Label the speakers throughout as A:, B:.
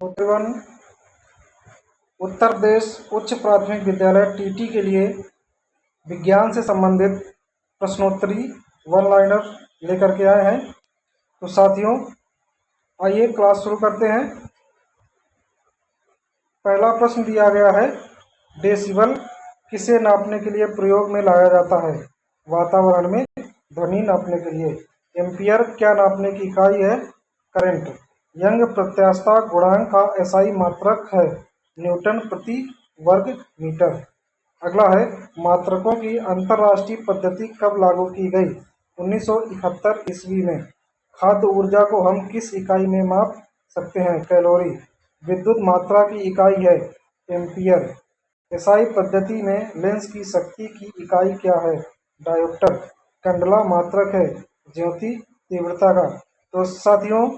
A: उत्तर उत्तर प्रदेश उच्च प्राथमिक विद्यालय टीटी के लिए विज्ञान से संबंधित प्रश्नोत्तरी वन लाइनर लेकर के आए हैं। तो साथियों, आइए क्लास शुरू करते हैं। पहला प्रश्न दिया गया है, डेसिबल किसे नापने के लिए प्रयोग में लाया जाता है? वातावरण में ध्वनि नापने के लिए। एम्पियर क्या नापने की इकाई है? करंट। यंग प्रत्यास्थता गुणांक का एसआई मात्रक है? न्यूटन प्रति वर्ग मीटर। अगला है, मात्रकों की अंतरराष्ट्रीय पद्धति कब लागू की गई? 1971 ईस्वी में। खाद्य ऊर्जा को हम किस इकाई में माप सकते हैं? कैलोरी। विद्युत मात्रा की इकाई है एम्पियर। एसआई पद्धति में लेंस की शक्ति की इकाई क्या है? डायोप्टर। कंडला मात्रक है ज्योति तीव्रता का। तो साथियों,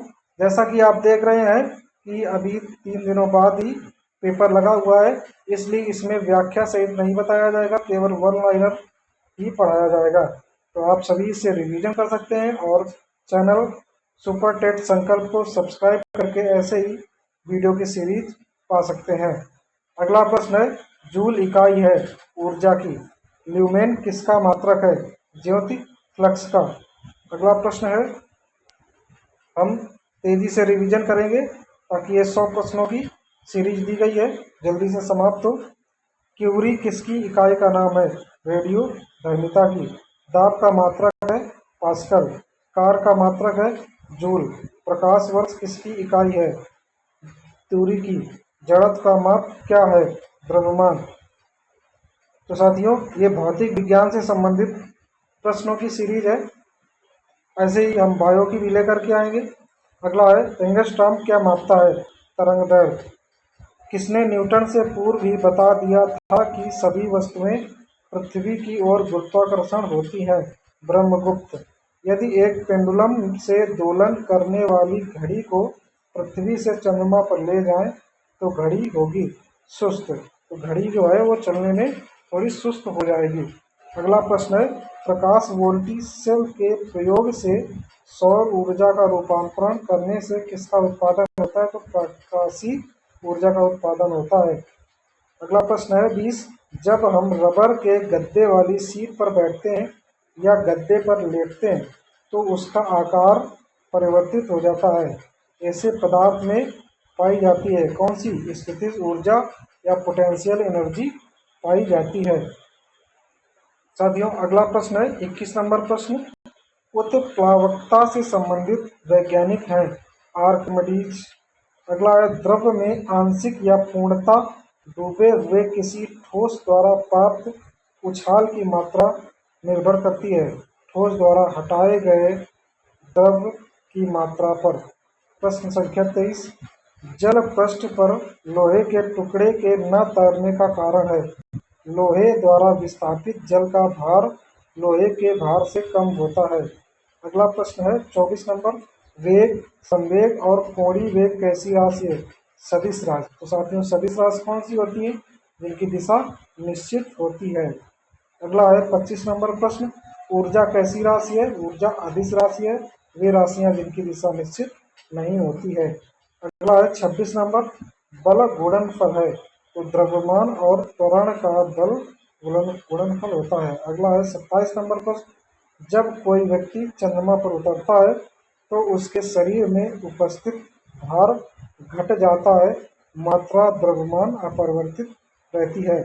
A: जैसा कि आप देख रहे हैं कि अभी 3 दिनों बाद ही पेपर लगा हुआ है, इसलिए इसमें व्याख्या सहित नहीं बताया जाएगा, केवल वन लाइनर ही पढ़ाया जाएगा। तो आप सभी इससे रिवीजन कर सकते हैं और चैनल सुपर टेट संकल्प को सब्सक्राइब करके ऐसे ही वीडियो की सीरीज पा सकते हैं। अगला प्रश्न है, जूल इकाई है ऊर्जा की। ल्यूमेन किसका मात्रक है? ज्योति फ्लक्स का। अगला प्रश्न है, हम तेजी से रिवीजन करेंगे ताकि ये 100 प्रश्नों की सीरीज दी गई है जल्दी से समाप्त हो। क्यूरी किसकी इकाई का नाम है? रेडियो धर्मिता की। दाब का मात्रक है पास्कल। कार का मात्रक है जूल। प्रकाश वर्ष किसकी इकाई है? दूरी की। जड़त्व का माप क्या है? द्रव्यमान। तो साथियों, ये भौतिक विज्ञान से संबंधित प्रश्नों की सीरीज है। ऐसे ही हम बायो की भी लेकर के आएंगे। अगला है, एंगस्ट्रॉम क्या मापता है? तरंग दैर्घ्य। किसने न्यूटन से पूर्व ही बता दिया था कि सभी वस्तुएं पृथ्वी की ओर गुरुत्वाकर्षण होती हैं? ब्रह्मगुप्त। यदि एक पेंडुलम से दोलन करने वाली घड़ी को पृथ्वी से चंद्रमा पर ले जाएं तो घड़ी होगी सुस्त। तो घड़ी जो है वो चलने में थोड़ी सुस्त हो जाएगी। अगला प्रश्न है, प्रकाश वोल्टी सेल के प्रयोग से सौर ऊर्जा का रूपांतरण करने से किसका उत्पादन होता है? तो प्रकाशीय ऊर्जा का उत्पादन होता है। अगला प्रश्न है 20, जब हम रबर के गद्दे वाली सीट पर बैठते हैं या गद्दे पर लेटते हैं तो उसका आकार परिवर्तित हो जाता है। ऐसे पदार्थ में पाई जाती है कौन सी स्थितिज ऊर्जा या पोटेंशियल एनर्जी पाई जाती है? साथियों, अगला प्रश्न है 21 नंबर प्रश्न, उत्प्लावकता से संबंधित वैज्ञानिक हैं आर्किमिडीज। अगला है, द्रव में आंशिक या पूर्णतः डूबे हुए किसी ठोस द्वारा प्राप्त उछाल की मात्रा निर्भर करती है ठोस द्वारा हटाए गए द्रव की मात्रा पर। प्रश्न संख्या 23, जल पृष्ठ पर लोहे के टुकड़े के न तैरने का कारण है? लोहे द्वारा विस्थापित जल का भार लोहे के भार से कम होता है। अगला प्रश्न है 24 नंबर, वेग, संवेग और कोणीय वेग कैसी राशि है? सदिश राशि। तो साथियों, सदिश राशि कौन सी होती है? जिनकी दिशा निश्चित होती है। अगला है 25 नंबर प्रश्न, ऊर्जा कैसी राशि है? ऊर्जा अदिश राशि है। वे राशियां जिनकी दिशा निश्चित नहीं होती है। अगला है 26 नंबर, बल गुणनफल है। तो द्रव्यमान और त्वरण का बल गुणनफल होता है। अगला है 27 नंबर प्रश्न, जब कोई व्यक्ति चंद्रमा पर उतरता है तो उसके शरीर में उपस्थित भार घट जाता है, मात्रा द्रव्यमान अपरिवर्तित रहती है।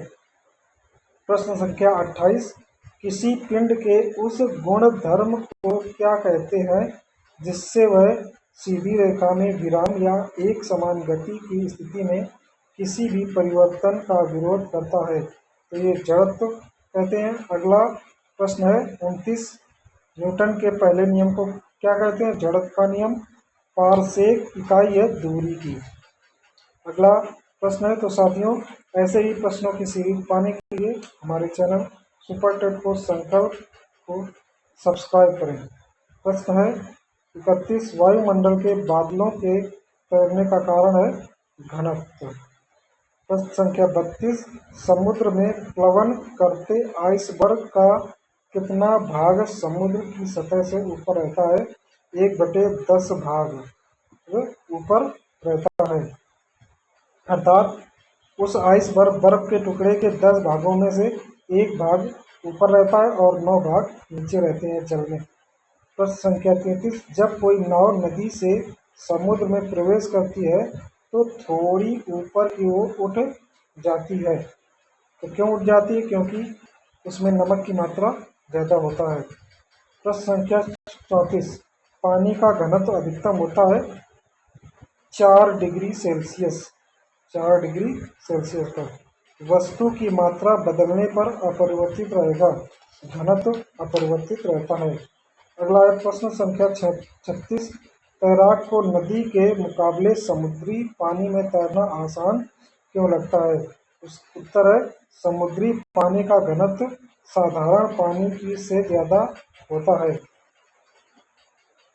A: प्रश्न संख्या 28, किसी पिंड के उस गुण धर्म को क्या कहते हैं जिससे वह सीधी रेखा में विराम या एक समान गति की स्थिति में किसी भी परिवर्तन का विरोध करता है? तो ये जड़त्व कहते हैं। अगला प्रश्न है 29, न्यूटन के पहले नियम को क्या कहते हैं? जड़त्व का नियम। पारसेक इकाई है दूरी की। अगला प्रश्न है, तो साथियों, ऐसे ही प्रश्नों की सीरीज पाने के लिए हमारे चैनल सुपर टेट को संकल्प को सब्सक्राइब करें। प्रश्न है 31, वायुमंडल के बादलों के तैरने का कारण है घनत्व। प्रश्न संख्या 32, समुद्र में प्लवन करते आइसबर्ग का कितना भाग समुद्र की सतह से ऊपर रहता है? 1/10 भाग ऊपर रहता है। अर्थात उस आइस बर्फ के टुकड़े के 10 भागों में से एक भाग ऊपर रहता है और 9 भाग नीचे रहते हैं जल में। प्रश्न संख्या 33, जब कोई नाव नदी से समुद्र में प्रवेश करती है तो थोड़ी ऊपर की ओर उठ जाती है। तो क्यों उठ जाती है? क्योंकि उसमें नमक की मात्रा ज़्यादा होता है। प्रश्न संख्या 34, पानी का घनत्व अधिकतम होता है 4 डिग्री सेल्सियस 4 डिग्री सेल्सियस पर। वस्तु की मात्रा बदलने पर अपरिवर्तित रहेगा, घनत्व अपरिवर्तित रहता है। अगला है प्रश्न संख्या 36, तैराक को नदी के मुकाबले समुद्री पानी में तैरना आसान क्यों लगता है? उत्तर है समुद्री पानी का घनत्व साधारण पानी की से ज़्यादा होता है।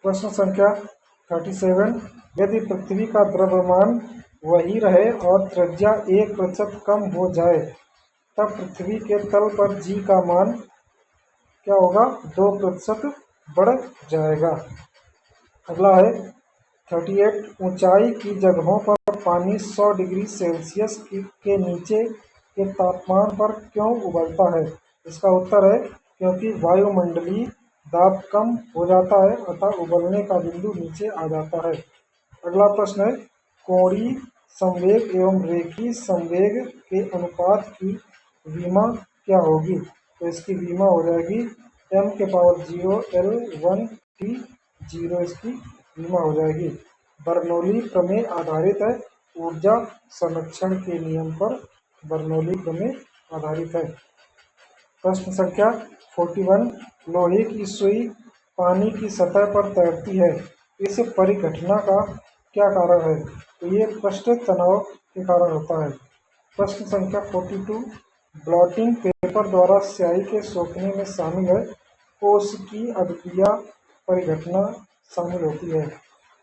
A: प्रश्न संख्या 37, यदि पृथ्वी का द्रव्यमान वही रहे और त्रिज्या 1% कम हो जाए तब पृथ्वी के तल पर जी का मान क्या होगा? 2% बढ़ जाएगा। अगला है 38, ऊंचाई की जगहों पर पानी 100 डिग्री सेल्सियस के नीचे के तापमान पर क्यों उबलता है? इसका उत्तर है क्योंकि वायुमंडलीय दाब कम हो जाता है अतः उबलने का बिंदु नीचे आ जाता है। अगला प्रश्न है कोणीय संवेग एवं रेखीय संवेग के अनुपात की विमा क्या होगी? तो इसकी विमा हो जाएगी m⁻0 L1T0, इसकी विमा हो जाएगी। बर्नौली प्रमेय आधारित है ऊर्जा संरक्षण के नियम पर, बर्नौली प्रमेय आधारित है। प्रश्न संख्या 41, लोहे की सुई पानी की सतह पर तैरती है, इस परिघटना का क्या कारण है? तो ये पृष्ठ तनाव के कारण होता है। प्रश्न संख्या 42, ब्लॉटिंग पेपर द्वारा स्याही के सोखने में शामिल है कोशिकीय अभिक्रिया परिघटना शामिल होती है।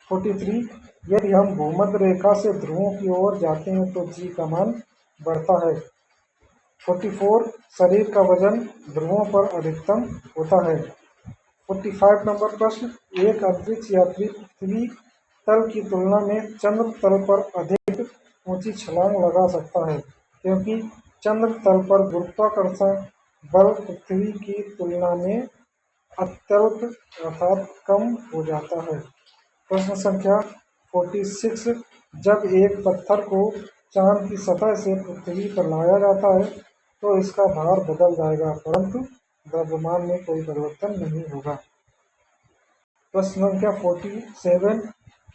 A: 43, यदि हम भूमध्य रेखा से ध्रुवों की ओर जाते हैं तो जी का मान बढ़ता है। 44, शरीर का वजन ध्रुवों पर अधिकतम होता है। 45 नंबर प्रश्न, एक अंतरिक्ष यात्री पृथ्वी तल की तुलना में चंद्र तल पर अधिक ऊंची छलांग लगा सकता है क्योंकि चंद्र तल पर गुरुत्वाकर्षण बल पृथ्वी की तुलना में अत्यल्प अर्थात कम हो जाता है। प्रश्न संख्या 46, जब एक पत्थर को चांद की सतह से पृथ्वी पर लाया जाता है तो इसका भार बदल जाएगा परंतु द्रव्यमान में कोई परिवर्तन नहीं होगा। प्रश्न संख्या 47,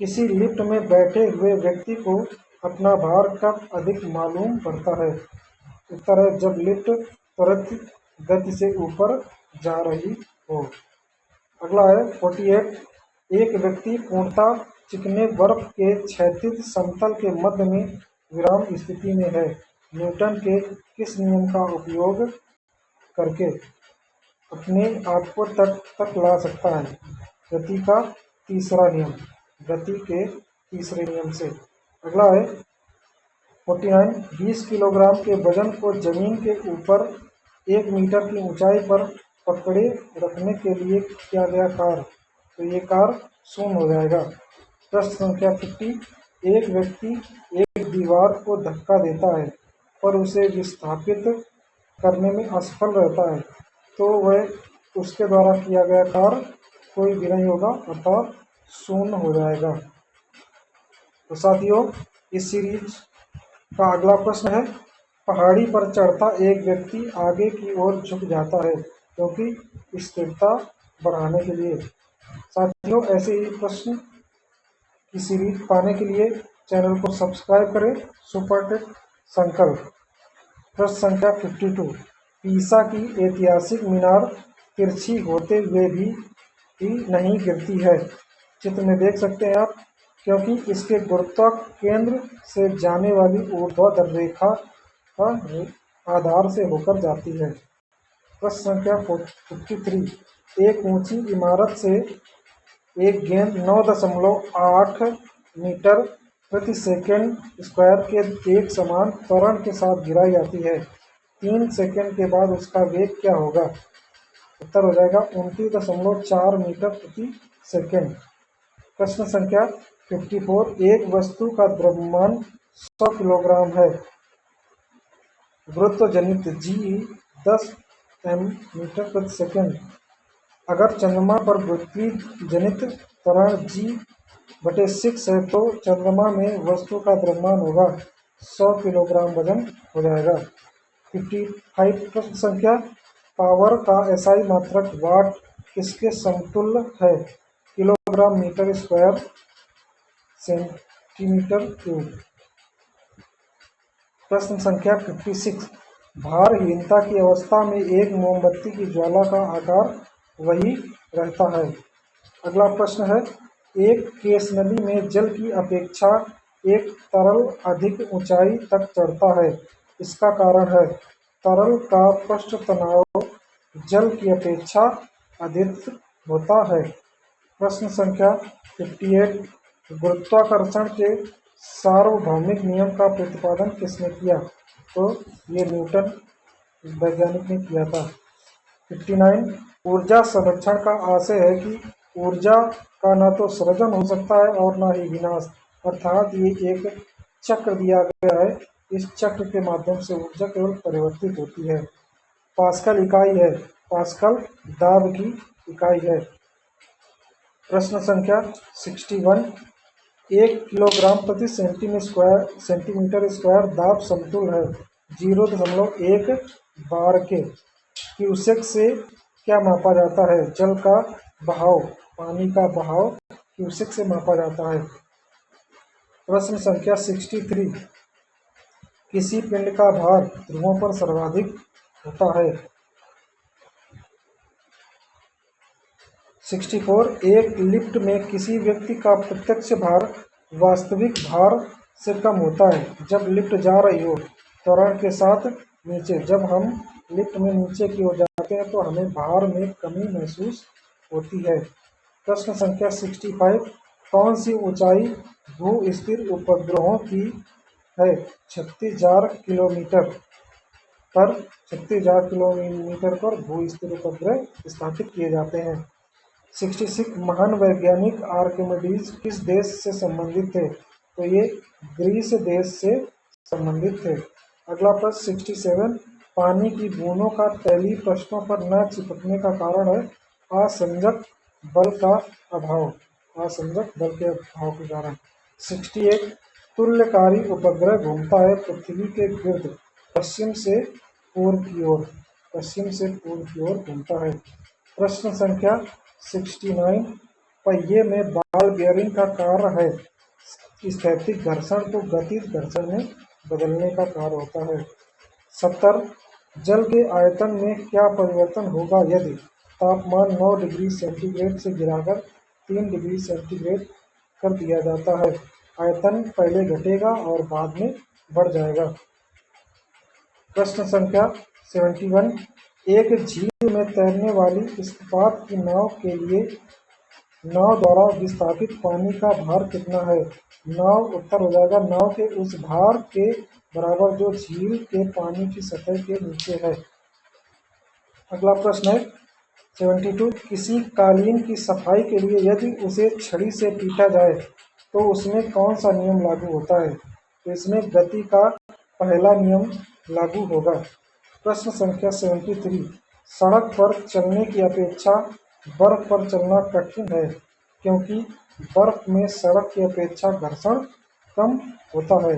A: किसी लिफ्ट में बैठे हुए व्यक्ति को अपना भार कब अधिक मालूम पड़ता है? उत्तर है जब लिफ्ट त्वरित गति से ऊपर जा रही हो। अगला है 48, एक व्यक्ति पूर्णतः चिकने बर्फ के क्षैतिज समतल के मध्य में विराम स्थिति में है, न्यूटन के किस नियम का उपयोग करके अपने आप को तट ला सकता है? गति का तीसरा नियम, गति के तीसरे नियम से। अगला है 49, 20 किलोग्राम के वजन को जमीन के ऊपर 1 मीटर की ऊंचाई पर पकड़े रखने के लिए किया गया कार्य, तो ये कार्य शून्य हो जाएगा। प्रश्न संख्या 50, एक व्यक्ति एक दीवार को धक्का देता है पर उसे विस्थापित करने में असफल रहता है तो वह उसके द्वारा किया गया कार्य कोई भी नहीं होगा अर्थात शून्य हो जाएगा। तो साथियों, इस सीरीज का अगला प्रश्न है, पहाड़ी पर चढ़ता एक व्यक्ति आगे की ओर झुक जाता है क्योंकि स्थिरता बढ़ाने के लिए। साथियों, ऐसे ही प्रश्न की सीरीज पाने के लिए चैनल को सब्सक्राइब करें। सुपरटेक संकल्प। प्रश्न संख्या 52, पीसा की ऐतिहासिक मीनार तिरछी होते हुए भी नहीं गिरती है। चित्र में देख सकते हैं आप, क्योंकि इसके गुरुत्व केंद्र से जाने वाली ऊर्ध्वाधर रेखा का आधार से होकर जाती है। प्रश्न संख्या 53, एक ऊंची इमारत से एक गेंद 9.8 मीटर प्रति सेकंड स्क्वायर के एक समान त्वरण के साथ गिराई जाती है। 3 सेकंड के बाद उसका वेग क्या होगा? उत्तर हो जाएगा 29.4 मीटर प्रति सेकंड। प्रश्न संख्या 54, एक वस्तु का द्रव्यमान 100 किलोग्राम है। गुरुत्व जनित जी 10 मीटर प्रति सेकंड। अगर चंद्रमा पर पृथ्वी जनित त्वरण g/6 है तो चंद्रमा में वस्तु का द्रव्यमान होगा 100 किलोग्राम वजन हो जाएगा। 55 प्रश्न संख्या, पावर का एसआई मात्रक वाट किसके समतुल्य है? Kilogram, metre square, centimetre cube. प्रश्न संख्या 56, भारहीनता की अवस्था में एक मोमबत्ती की ज्वाला का आकार वही रहता है। अगला प्रश्न है, एक केस नली में जल की अपेक्षा एक तरल अधिक ऊंचाई तक चढ़ता है, इसका कारण है? तरल का पृष्ठ तनाव जल की अपेक्षा अधिक होता है। प्रश्न संख्या 58, गुरुत्वाकर्षण के सार्वभौमिक नियम का प्रतिपादन किसने किया? तो ये न्यूटन वैज्ञानिक ने किया था। 59, ऊर्जा संरक्षण का आशय है कि ऊर्जा का न तो सृजन हो सकता है और न ही विनाश, अर्थात ये एक चक्र दिया गया है, इस चक्र के माध्यम से ऊर्जा केवल परिवर्तित होती है। पास्कल इकाई है, पास्कल दाब की इकाई है। प्रश्न संख्या 61, 1 किलोग्राम प्रति सेंटीमीटर स्क्वायर दाब समतुल्य है 0.1 बार के। क्यूसेक से क्या मापा जाता है? जल का बहाव, पानी का बहाव क्यूसेक से मापा जाता है। प्रश्न संख्या 63, किसी पिंड का भार ध्रुवों पर सर्वाधिक होता है। 64, एक लिफ्ट में किसी व्यक्ति का प्रत्यक्ष भार वास्तविक भार से कम होता है जब लिफ्ट जा रही हो त्वरण के साथ नीचे। जब हम लिफ्ट में नीचे की ओर जाते हैं तो हमें भार में कमी महसूस होती है। प्रश्न संख्या 65, कौन सी ऊंचाई भू स्थिर उपग्रहों की है? 36,000 किलोमीटर पर 36,000 किलोमीटर पर भू स्थिर उपग्रह स्थापित किए जाते हैं। 66, महान वैज्ञानिक आर्किमिडीज किस देश से संबंधित थे? तो ये ग्रीस देश से संबंधित थे। अगला प्रश्न 67, पानी की बूंदों का तैलीय पृष्ठों पर न चिपकने का कारण है असंजक बल का अभाव, असंजक बल के अभाव के कारण। 68, तुल्यकारी उपग्रह घूमता है पृथ्वी के गिर्द पश्चिम से पूर्व की ओर, पश्चिम से पूर्व की ओर घूमता है। प्रश्न संख्या 69, पहिए में बॉल बेयरिंग का कार्य है स्थैतिक घर्षण को गतिज घर्षण में बदलने का कार्य होता है। 70, जल के आयतन में क्या परिवर्तन होगा यदि तापमान 9 डिग्री सेंटीग्रेड से गिराकर 3 डिग्री सेंटीग्रेड कर दिया जाता है? आयतन पहले घटेगा और बाद में बढ़ जाएगा। प्रश्न संख्या 71, एक झील में तैरने वाली इस्पात की नाव के लिए नाव द्वारा विस्थापित पानी का भार कितना है? नाव उत्तर हो जाएगा नाव के उस भार के बराबर जो झील के पानी की सतह के नीचे है। अगला प्रश्न है 72, किसी कालीन की सफाई के लिए यदि उसे छड़ी से पीटा जाए तो उसमें कौन सा नियम लागू होता है? तो इसमें गति का पहला नियम लागू होगा। प्रश्न संख्या 73, सड़क पर चलने की अपेक्षा बर्फ पर चलना कठिन है क्योंकि बर्फ में सड़क की अपेक्षा घर्षण कम होता है।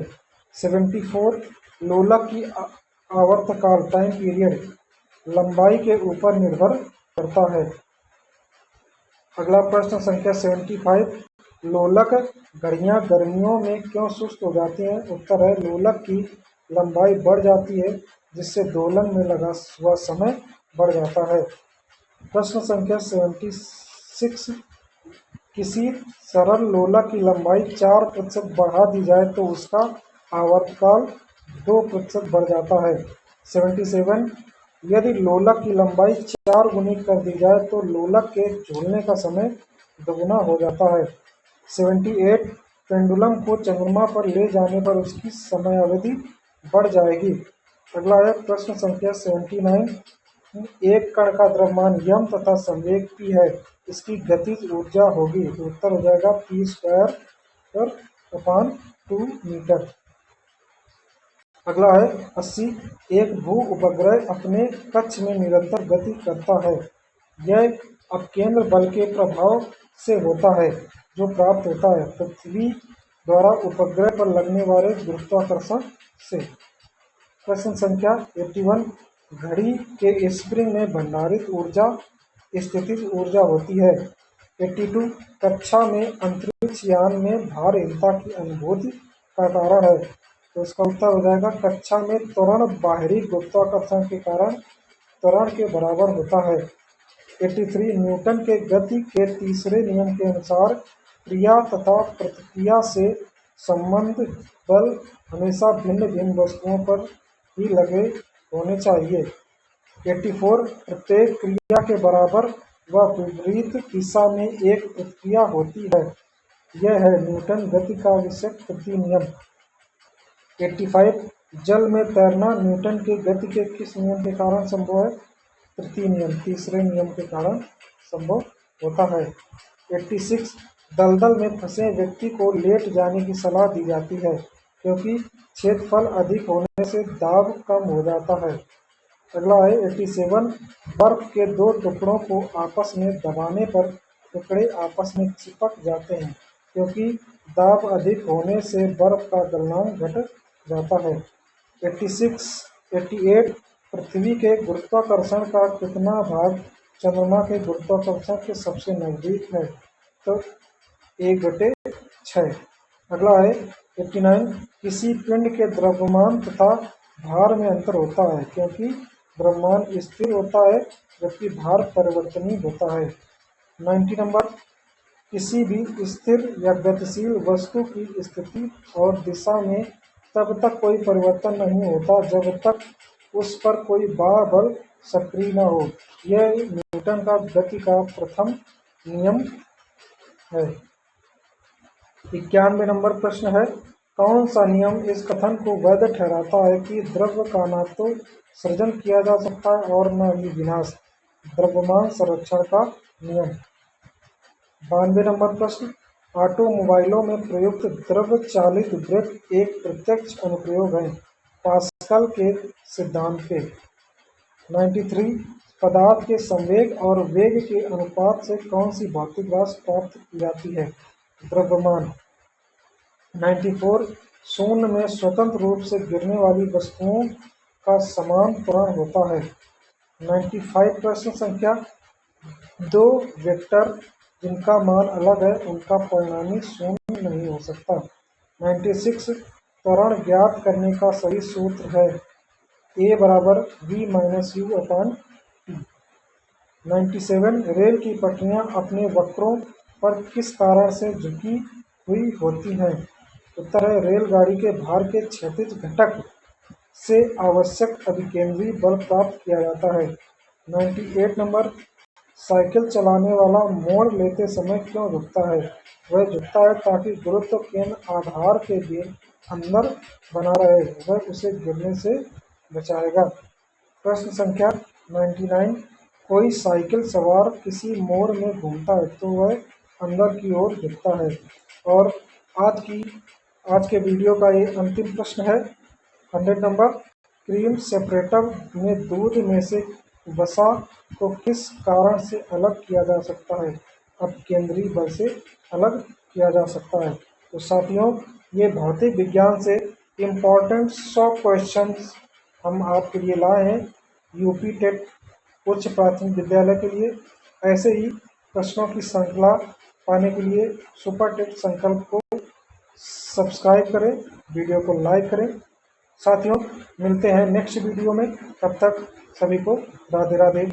A: 74, लोलक की आवर्तकाल टाइम पीरियड लंबाई के ऊपर निर्भर करता है। अगला प्रश्न संख्या 75, लोलक घड़ियां गर्मियों में क्यों सुस्त हो जाती हैं? उत्तर है लोलक की लंबाई बढ़ जाती है जिससे दोलन में लगा हुआ समय बढ़ जाता है। प्रश्न संख्या 76, किसी सरल लोलक की लंबाई 4% बढ़ा दी जाए तो उसका आवर्तकाल 2% बढ़ जाता है। 77, यदि लोलक की लंबाई 4 गुनी कर दी जाए तो लोलक के झूलने का समय दोगुना हो जाता है। 78, पेंडुलम को चंद्रमा पर ले जाने पर उसकी समयावधि बढ़ जाएगी। अगला है प्रश्न संख्या 79, एक कण का द्रव्यमान यम तथा संवेग p है, इसकी गतिज ऊर्जा होगी। उत्तर हो जाएगा p² पर/2 मीटर। अगला है 80। एक भू उपग्रह अपने कक्ष में निरंतर गति करता है। यह अपकेंद्र बल के प्रभाव से होता है जो प्राप्त होता है पृथ्वी द्वारा उपग्रह पर लगने वाले गुरुत्वाकर्षण से। प्रश्न संख्या 81। घड़ी के स्प्रिंग में भंडारित ऊर्जा स्थितिज ऊर्जा होती है। 82। कक्षा में अंतरिक्ष यान में भारहीनता की अनुभूति का कारण है। तो इसका उत्तर हो जाएगा कक्षा में त्वरण बाहरी गुरुत्वाकर्षण के कारण त्वरण के बराबर होता है। 83। न्यूटन के गति के तीसरे नियम के अनुसार क्रिया तथा प्रतिक्रिया से संबंध बल हमेशा भिन्न भिन्न वस्तुओं पर ही लगे होने चाहिए। 84। प्रत्येक क्रिया के बराबर व विपरीत दिशा में एक प्रतिक्रिया होती है। यह है न्यूटन गति का आवश्यक तृतीय नियम। 85। जल में तैरना न्यूटन के गति के किस नियम के कारण संभव है? तृतीय नियम, तीसरे नियम के कारण संभव होता है। 86। दलदल में फंसे व्यक्ति को लेट जाने की सलाह दी जाती है क्योंकि क्षेत्रफल अधिक होने से दाब कम हो जाता है। अगला है 87। बर्फ के दो टुकड़ों को आपस में दबाने पर टुकड़े आपस में चिपक जाते हैं क्योंकि दाब अधिक होने से बर्फ का गलनांक घट जाता है। 88। पृथ्वी के गुरुत्वाकर्षण का कितना भाग चंद्रमा के गुरुत्वाकर्षण के सबसे नजदीक है? तो 1/6। अगला है 89। किसी पिंड के द्रव्यमान तथा भार में अंतर होता है क्योंकि द्रव्यमान स्थिर होता है जबकि भार परिवर्तनीय होता है। 90 नंबर। किसी भी स्थिर या गतिशील वस्तु की स्थिति और दिशा में तब तक कोई परिवर्तन नहीं होता जब तक उस पर कोई बाह्य बल सक्रिय न हो। यह न्यूटन का गति का प्रथम नियम है। 91 नंबर प्रश्न है कौन सा नियम इस कथन को वैध ठहराता है कि द्रव्य का न तो सृजन किया जा सकता है और न ही विनाश? द्रव्यमान संरक्षण का नियम। 92 नंबर प्रश्न ऑटोमोबाइलों में प्रयुक्त द्रव चालित ब्रेक एक प्रत्यक्ष अनुप्रयोग है पास्कल के सिद्धांत के। 93। पदार्थ के संवेग और वेग के अनुपात से कौन सी भौतिक राशि प्राप्त की जाती है? द्रव्यमान। 94। शून्य में स्वतंत्र रूप से गिरने वाली वस्तुओं का समान त्वरण होता है। 95। प्रश्न संख्या 2 वेक्टर जिनका मान अलग है उनका परिणामी शून्य नहीं हो सकता। 96। त्वरण ज्ञात करने का सही सूत्र है A बराबर v minus u upon t। 97। Rail की पटरियां अपने वक्रों पर किस कारण से झुकी हुई होती हैं? उत्तर है रेलगाड़ी के भार के क्षैतिज घटक से आवश्यक अभिकेंद्री बल प्राप्त किया जाता है। 98 नंबर। साइकिल चलाने वाला मोड़ लेते समय क्यों झुकता है? वह झुकता है ताकि गुरुत्व केंद्र आधार के अंदर बना रहे, वह उसे गिरने से बचाएगा। प्रश्न संख्या 99। कोई साइकिल सवार किसी मोड़ में घूमता है तो वह अंदर की ओर झुकता है। और आज के वीडियो का ये अंतिम प्रश्न है 100 नंबर। क्रीम सेपरेटर में दूध में से वसा को किस कारण से अलग किया जा सकता है? अपकेंद्री बल से अलग किया जा सकता है। तो साथियों ये भौतिक विज्ञान से इम्पोर्टेंट 100 क्वेश्चंस हम आपके लिए लाए हैं यूपी टेट उच्च प्राथमिक विद्यालय के लिए। ऐसे ही प्रश्नों की श्रृंखला पाने के लिए सुपर टेट संकल्प को सब्सक्राइब करें, वीडियो को लाइक करें। साथियों मिलते हैं नेक्स्ट वीडियो में, तब तक सभी को राधे राधे।